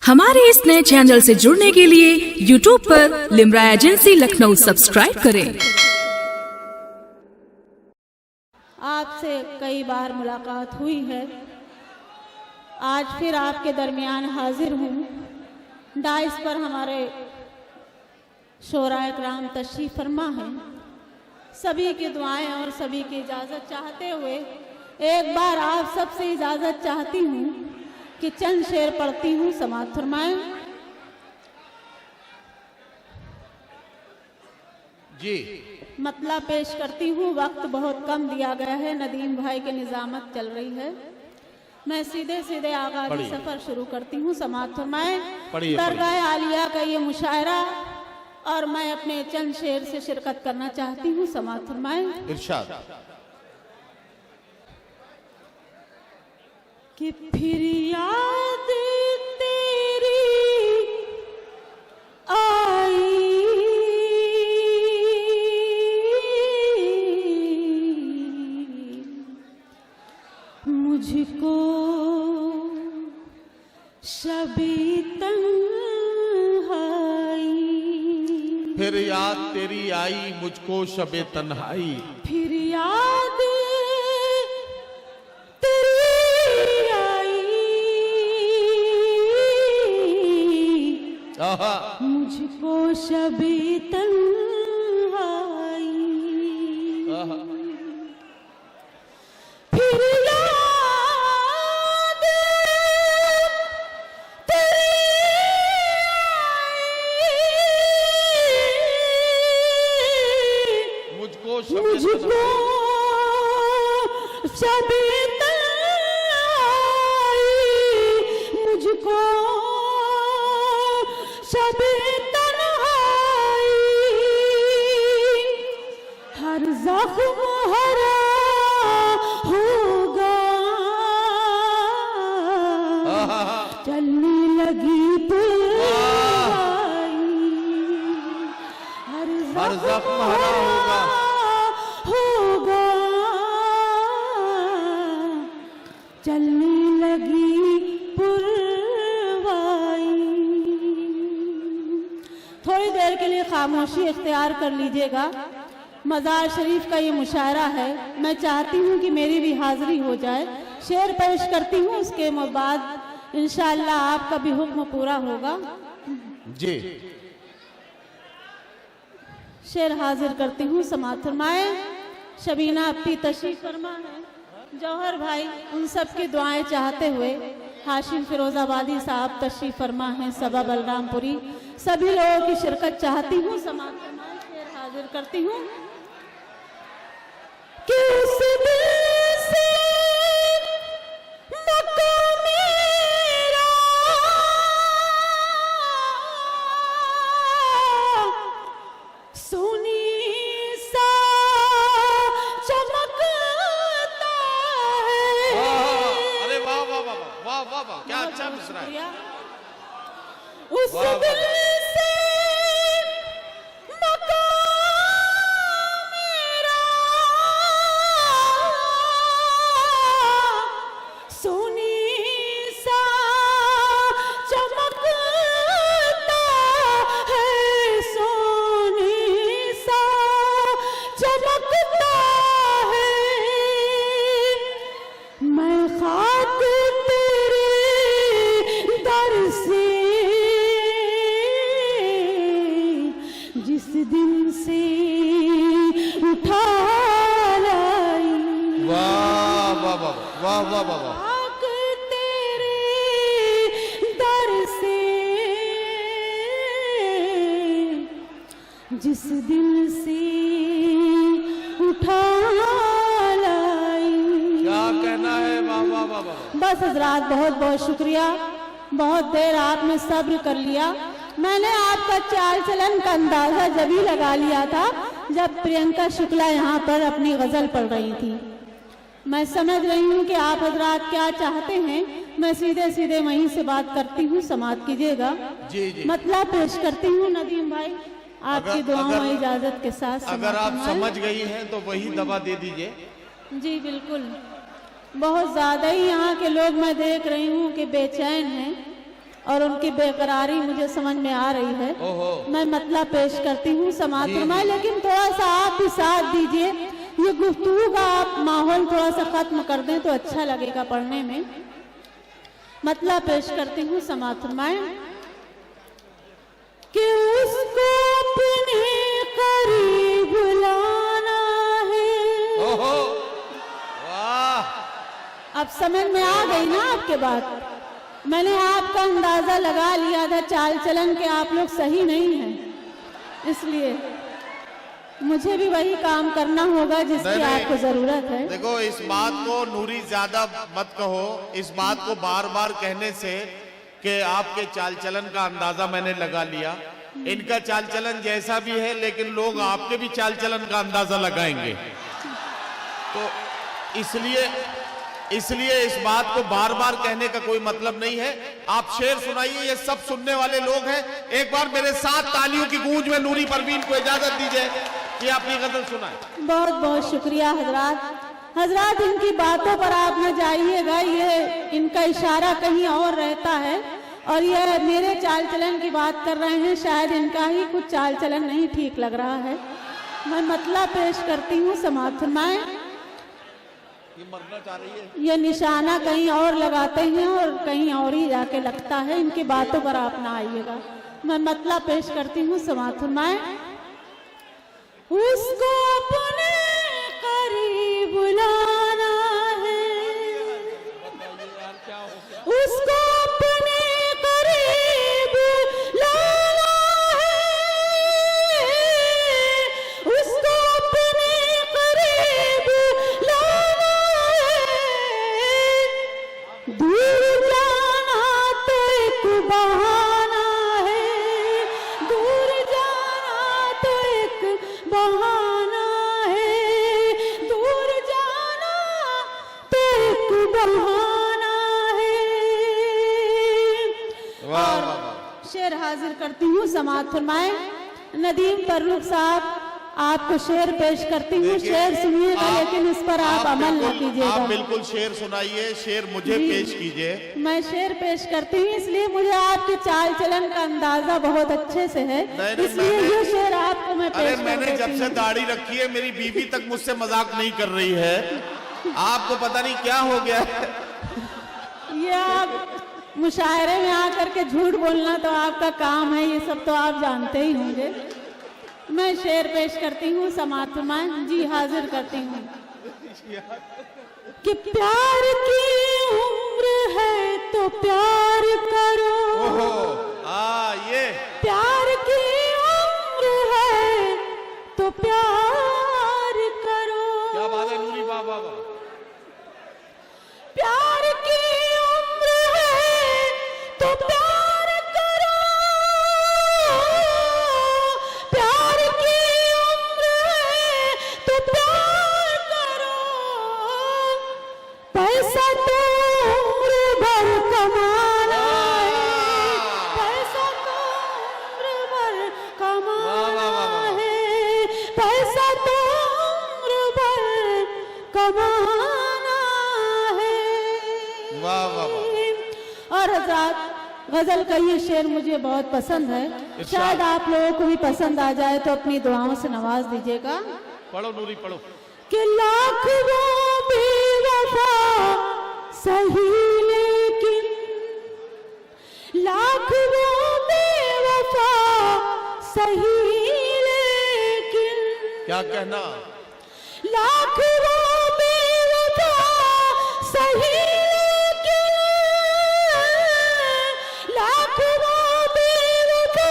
हमारे इस नए चैनल से जुड़ने के लिए YouTube पर लिम्रा एजेंसी लखनऊ सब्सक्राइब करें। आपसे कई बार मुलाकात हुई है, आज फिर आपके दरमियान हाजिर हूँ। डाइस पर हमारे शोराए कराम तशरीफ फरमा है। सभी की दुआएं और सभी की इजाज़त चाहते हुए एक बार आप सबसे इजाज़त चाहती हूँ कि चंद शेर पढ़ती हूँ, समाअत फरमाएं। जी मतलब पेश करती हूँ, वक्त बहुत कम दिया गया है, नदीम भाई की निजामत चल रही है। मैं सीधे सीधे आगाज़ी सफ़र शुरू करती हूँ, समाअत फरमाएं। दरगाह आलिया का ये मुशायरा और मैं अपने चंद शेर से शिरकत करना चाहती हूँ, समाअत फरमाएं। इरशाद। कि फिर याद तेरी आई, मुझको शबे तन्हाई। फिर याद तेरी आई मुझको शबे तन्हाई। फिर याद मुझको शबे तन्हाई। फिर याद तेरी मुझको शबे तन्हाई, मुझको शबे तन्हाई। हर ज़ख्म हरा होगा, चलने लगी पुरवाई। हर ज़ख्म हरा होगा, चलने लगी पुरवाई। थोड़ी देर के लिए खामोशी इख्तियार कर लीजिएगा। मज़ार शरीफ का ये मुशायरा है, मैं चाहती हूँ कि मेरी भी हाज़िरी हो जाए। शेर पेश करती हूँ, उसके बाद इंशाअल्लाह आपका भी हुक्म पूरा होगा। जी शेर हाजिर करती हूँ, समाअत फरमाएं। शबीना अपनी तशरीफ फरमा है, जौहर भाई उन सब की दुआएं चाहते हुए हाशिम फिरोजाबादी साहब तशरीफ फरमा हैं, सबा बलरामपुरी। सभी लोगों की शिरकत चाहती हूँ, समाअत फरमाएं। शेर हाजिर करती हूँ कि उस दिल से मकाम मेरा सोनी सा चमकता है। अरे वाह वाह वाह वाह वाह वाह, क्या अच्छा मिसरा है। उस दिल से मकाम मेरा सोनी सा चमकता है, सोनी सा चमकता है। मैं खाक तेरे दर से जिस दिन से उठा लाई। वाह वाह वाह वाह वाह वाह वाह। खाक तेरे दर से जिस दिन से उठा लाई। क्या कहना है, वाह वाह वाह वाह। बस हजरात, बहुत बहुत शुक्रिया। बहुत देर आपने सब्र कर लिया। मैंने आपका चाल चलन का अंदाजा जब ही लगा लिया था जब प्रियंका शुक्ला यहाँ पर अपनी गजल पढ़ रही थी। मैं समझ रही हूँ कि आप हजरात क्या चाहते हैं। मैं सीधे सीधे वहीं से बात करती हूँ, समाअत कीजिएगा। जी जी। मतलब पेश करती हूँ नदीम भाई, आपकी दुआओं और इजाजत के साथ। अगर आप समझ गई हैं तो वही दवा दे दीजिए। जी बिल्कुल। बहुत ज़्यादा ही यहाँ के लोग मैं देख रही हूँ कि बेचैन हैं। और उनकी बेकरारी मुझे समझ में आ रही है। मैं मतलब पेश करती हूँ, समाप्त फरमाएं, लेकिन थोड़ा सा आप भी साथ दीजिए। ये गुफ्तगू का आप माहौल थोड़ा सा खत्म कर दें तो अच्छा लगेगा पढ़ने में। मतलब पेश करती हूँ, समाप्त फरमाएं कि उसको अपने करीब लाना है। अब समझ में आ गई ना आपके बात? मैंने आपका अंदाजा लगा लिया था चाल चलन के आप लोग सही नहीं हैं, इसलिए मुझे भी वही काम करना होगा जिसकी आपको जरूरत है। देखो, इस बात को नूरी ज्यादा मत कहो। इस बात को बार बार कहने से कि आपके चाल चलन का अंदाजा मैंने लगा लिया। इनका चाल चलन जैसा भी है, लेकिन लोग आपके भी चाल चलन का अंदाजा लगाएंगे। तो इसलिए इस बात को बार बार कहने का कोई मतलब नहीं है। आप शेर सुनाइए, ये सब सुनने वाले लोग हैं। एक बार मेरे साथ तालियों की गूंज में नूरी परवीन को इजाजत दीजिए कि अपनी गजल सुनाए। बहुत बहुत शुक्रिया हजरात, इनकी बातों पर आप न जाइएगा। ये इनका इशारा कहीं और रहता है और ये मेरे चाल चलन की बात कर रहे हैं। शायद इनका ही कुछ चाल चलन नहीं ठीक लग रहा है। मैं मतलब पेश करती हूँ, समाप्त फरमाएं। ये मरना चाह रही है। ये निशाना कहीं और लगाते हैं और कहीं और ही जाके लगता है। इनकी बातों पर आप ना आइएगा। मैं मतलब पेश करती हूँ, समाप्त फरमाएं। उसको अपने करीब लाना है, उसको अपने करीब लाना है, उसको अपने करीब लाना है। दूर जाना तो एक बहाना है, दूर जाना तो एक बहाना है, दूर जाना तो एक बहाना है। और शेर हाजिर करती हूँ, समाप्त फरमाएं। नदीम फर्रुख साहब, आपको शेर पेश करती हूँ। शेर सुनिएगा, लेकिन इस पर आप अमल न कीजिएगा। आप बिल्कुल शेर सुनाइए, शेर मुझे पेश कीजिए। मैं शेर पेश करती हूँ, इसलिए मुझे आपके चाल चलन का अंदाजा बहुत अच्छे से है, इसलिए ये शेर आपको मैं पेश करती हूँ। मैंने जब से दाढ़ी रखी है, मेरी बीवी तक मुझसे मजाक नहीं कर रही है। आपको पता नहीं क्या हो गया है। ये आप मुशायरे में आकर के झूठ बोलना तो आपका काम है, ये सब तो आप जानते ही होंगे। मैं शेर पेश करती हूँ, समाप्त फरमाएं। जी हाजिर करती हूँ कि प्यार की उम्र है तो प्यार करो। ये प्यार की उम्र है तो प्यार करो। क्या बात है नूरी बाबा। प्यार की उम्र है तो प्यार करो, प्यार की उम्र है तो प्यार करो। पैसा तो उम्र भर कमाना है, पैसा तो उम्र भर कमाना है, पैसा तो उम्र भर कमाना है। वाह वाह वाह। और हज़रात, गजल का ये शेर मुझे बहुत पसंद है, शायद आप लोगों को भी पसंद आ जाए तो अपनी दुआओं से नवाज दीजिएगा। पढ़ो नूरी, पढ़ो। कि लाख वो बेवफा सही, लेकिन लाख वो बेवफा सही, लेकिन क्या कहना? लाख वो बेवफा सही, लेकिन लाख वो बेवफा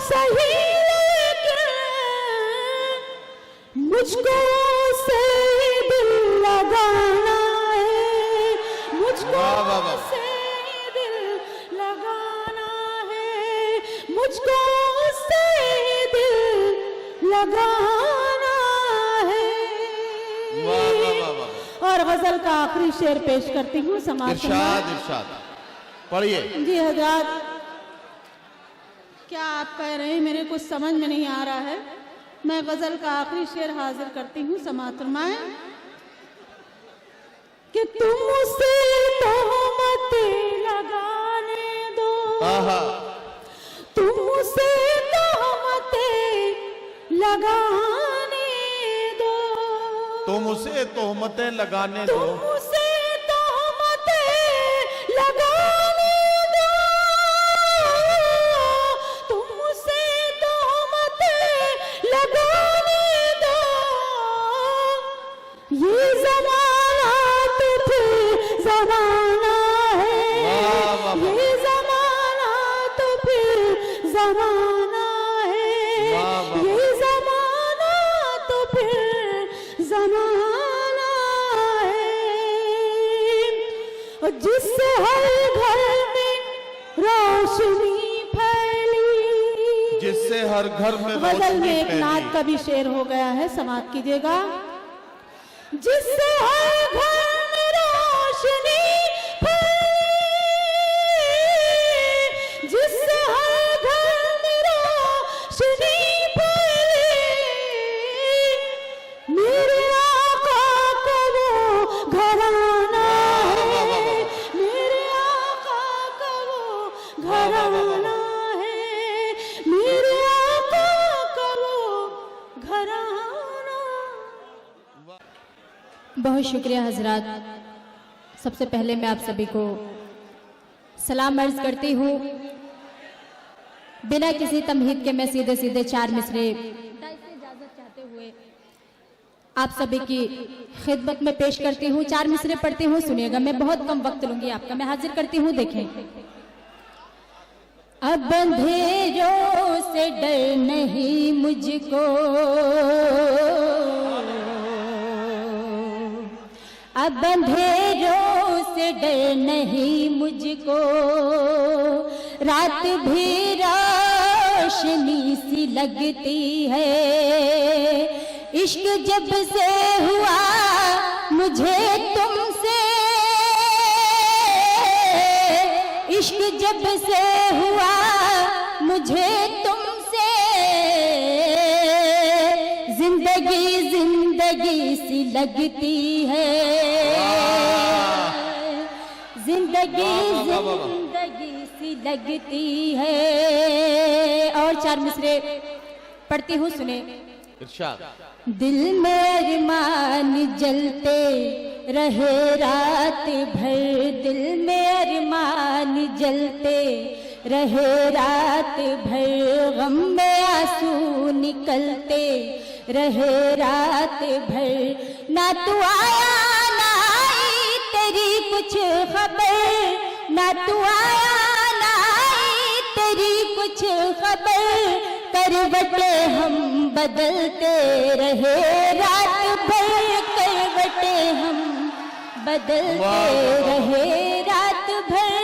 सही, लेकिन मुझको से दिल लगाना है, मुझको से दिल लगाना है, मुझको से दिल लगाना है। और गजल का आखिरी शेर पेश करती हूँ, समाप्त। इरशाद पढ़िए। जी हज़रात, क्या आप कह रहे हैं, मेरे कुछ समझ में नहीं आ रहा है। मैं गजल का आखिरी शेर हाजिर करती हूँ, समाप्त फरमाएं। कि तुम उसे तोहमत लगाने दो, आहा, तुमसे तोहमतें लगाने दो, तुम उसे तोहमतें लगाने दो, तुमसे तोहमतें लगाने दो, तुमसे तोहमतें लगाने दो। ये जमाना तो फिर जमाना है, वाह, वाह, वाह। ये जमाना तो फिर जमाना है, वाह, वाह, ये जमाना तो फिर जमाना है। और जिससे हर घर में रोशनी फैली, जिससे हर घर में गजल में रोशनी एक नाद फैली। का भी शेर हो गया है, समाप्त कीजिएगा। जिससे हर घर में रोशनी फैली, जिससे हर घर में रोशनी फैली, मेरे आका का वो घराना है, मेरे आका का वो घराना है, मेरे आका का वो घराना। बहुत शुक्रिया हजरात। सबसे पहले मैं आप सभी को सलाम अर्ज करती हूँ। बिना किसी तमहीद के मैं सीधे सीधे 4 मिसरे इजाजत चाहते हुए आप सभी की खिदमत में पेश करती हूँ। 4 मिसरे पढ़ती हूँ, सुनिएगा। मैं बहुत कम वक्त लूंगी आपका, मैं हाजिर करती हूँ। देखें। अब अंधेरों से डर नहीं मुझको, अब अंधेरों से डर नहीं मुझको, रात भी रोशनी सी लगती है। इश्क जब से हुआ मुझे तुमसे, इश्क जब से हुआ मुझे तुमसे, जिंदगी जिंदगी सी लगती है, जिंदगी जिंदगी सी लगती है। और 4 मिसरे पढ़ती हूँ, सुने। इरशाद। दिल में अरमान जलते रहे रात भर, दिल में अरमान जलते रहे रात भर, गम में आंसू निकलते रहे रात भर। ना तू आया ना आई तेरी कुछ खबर, ना तू आया ना आई तेरी कुछ खबर, करवटे हम बदलते रहे रात भर, करवटे हम बदलते रहे रात भर।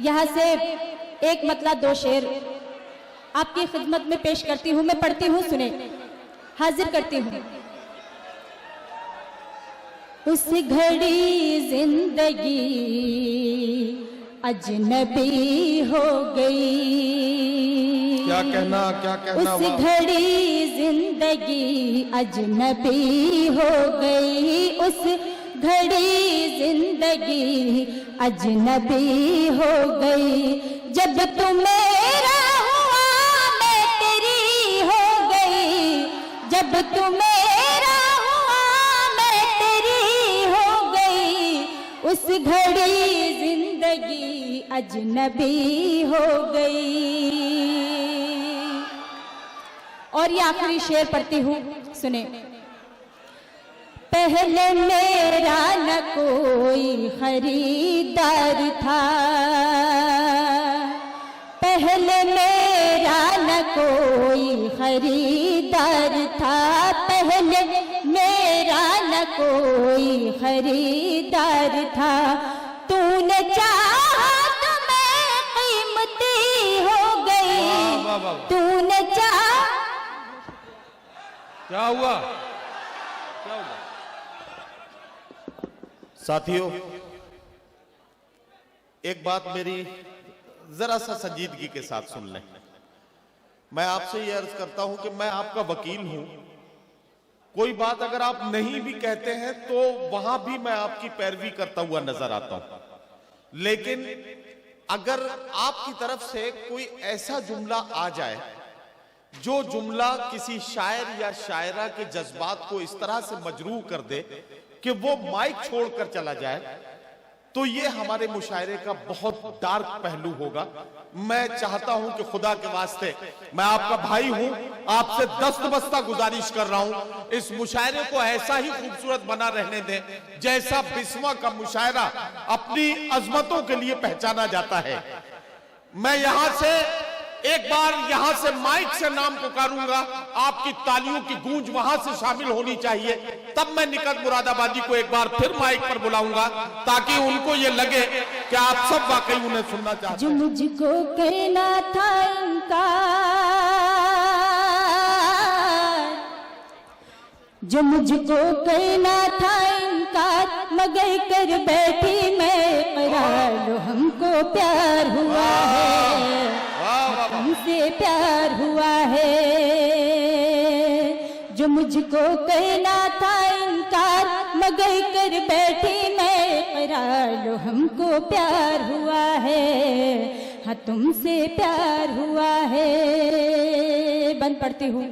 यहाँ से एक मतला 2 शेर आपकी खिदमत में पेश करती हूँ, मैं पढ़ती हूँ, सुने। हाजिर करती हूँ। उस घड़ी जिंदगी अजनबी हो गई, क्या कहना उस घड़ी जिंदगी अजनबी हो गई, उस घड़ी जिंदगी अजनबी हो गई। जब तू मेरा हुआ मैं तेरी हो गई, जब तू मेरा हुआ मैं तेरी हो गई, उस घड़ी जिंदगी अजनबी हो गई। और ये आखिरी शेर पढ़ती हूँ, सुने। पहले मेरा न कोई खरीदार था, पहले मेरा न कोई खरीदार था, पहले मेरा न कोई खरीदार था। तूने चाहा तो मैं कीमती हो गई, तूने चाहा। क्या हुआ? क्या हुआ? साथियों, एक बात मेरी जरा सा संजीदगी के साथ सुन लें। मैं आपसे यह अर्ज करता हूं कि मैं आपका वकील हूं। कोई बात अगर आप नहीं भी कहते हैं तो वहां भी मैं आपकी पैरवी करता हुआ नजर आता हूं। लेकिन अगर आपकी तरफ से कोई ऐसा जुमला आ जाए जो जुमला किसी शायर या शायरा के जज्बात को इस तरह से मजरूह कर दे कि वो माइक छोड़कर चला जाए, तो ये हमारे मुशायरे का बहुत डार्क पहलू होगा। मैं चाहता हूं कि खुदा के वास्ते, मैं आपका भाई हूं, आपसे दस्तबस्ता गुजारिश कर रहा हूं, इस मुशायरे को ऐसा ही खूबसूरत बना रहने दें जैसा बिस्वा का मुशायरा अपनी अजमतों के लिए पहचाना जाता है। मैं यहां से एक बार यहां से माइक से नाम पुकारूंगा, आपकी तालियों की गूंज वहां से शामिल होनी चाहिए, तब मैं निकट मुरादाबादी को एक बार फिर माइक पर बुलाऊंगा ताकि उनको ये लगे कि आप सब वाकई उन्हें सुनना चाहते हैं। जो मुझको कहना था इनकार, जो मुझको कहना था इनकार, मगर कर बैठी मैं करार, लो हमको प्यार हुआ है, हमसे प्यार हुआ है। जो मुझको कहना था इनकार, मगर कर बैठी मैं करार, लो हमको प्यार हुआ है, हाँ तुमसे प्यार हुआ है। बंद पढ़ती हूँ।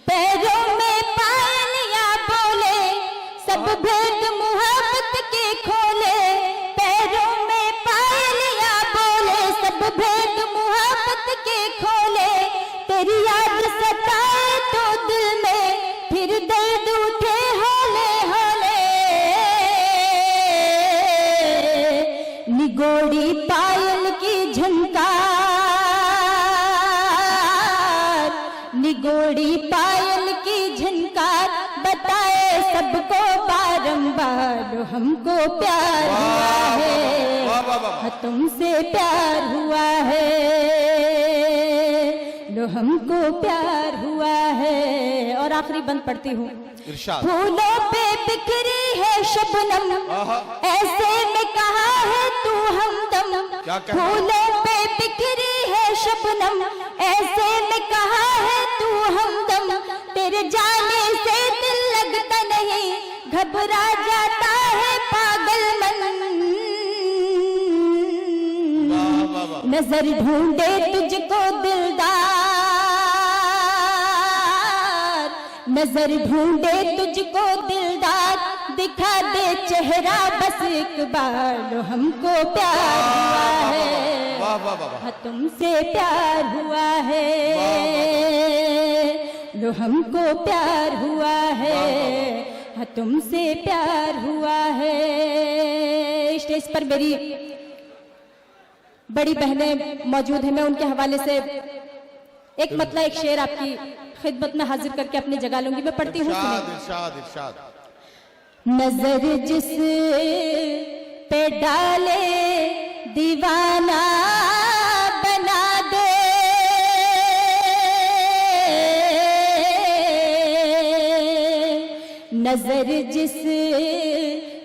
पैरों में पायलियां बोले, सब भेद मुहब्बत के खोले, पैरों में पायलियां बोले, सब भेद मुहब्बत के खोले, तेरी याद सताए तो दिल में फिर दर्द उठे हौले हौले, निगोड़ी पायल की झनकार, निगोड़ी पायल की झनकार, बताए सबको बारंबार, हमको प्यार हुआ है, तुमसे प्यार हुआ है, लो हमको प्यार हुआ है। और आखिरी बंद पढ़ती हूँ। फूलों पे बिखरी है शबनम, ऐसे में कहा है तू हमदम, फूलों पे बिखरी है शबनम, ऐसे में कहा है तू हमदम, तेरे जाने से दिल लगता नहीं, घबरा जाता है पागल मन, नजर ढूंढे तुझको दिलदार, नजर ढूंढे तुझको दिलदार, दिखा दे चेहरा बस एक बार, लो हमको प्यार हुआ है, हाँ तुमसे प्यार हुआ है, लो हमको प्यार हुआ है, हाँ तुमसे प्यार हुआ है। स्टेज पर मेरी बड़ी बहनें मौजूद हैं, मैं उनके हवाले से एक मतलब एक शेर आपकी खिदमत में हाजिर करके अपनी जगह लूंगी। मैं पढ़ती हूँ। नजर जिस पे डाले दीवाना बना दे, नजर जिस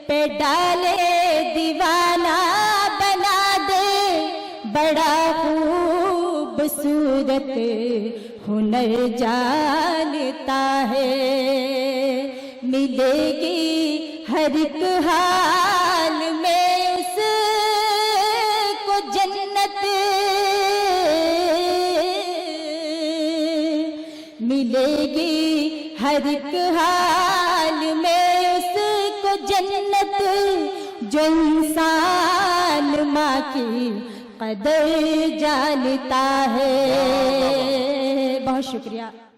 पे डाले दीवाना बना दे, बड़ा खूबसूरत हुनर जानता है, मिलेगी हर एक हाल में उसको जन्नत, मिलेगी हर एक हाल में उसको जन्नत, जो इंसान माँ की कदर जानता है। बहुत शुक्रिया।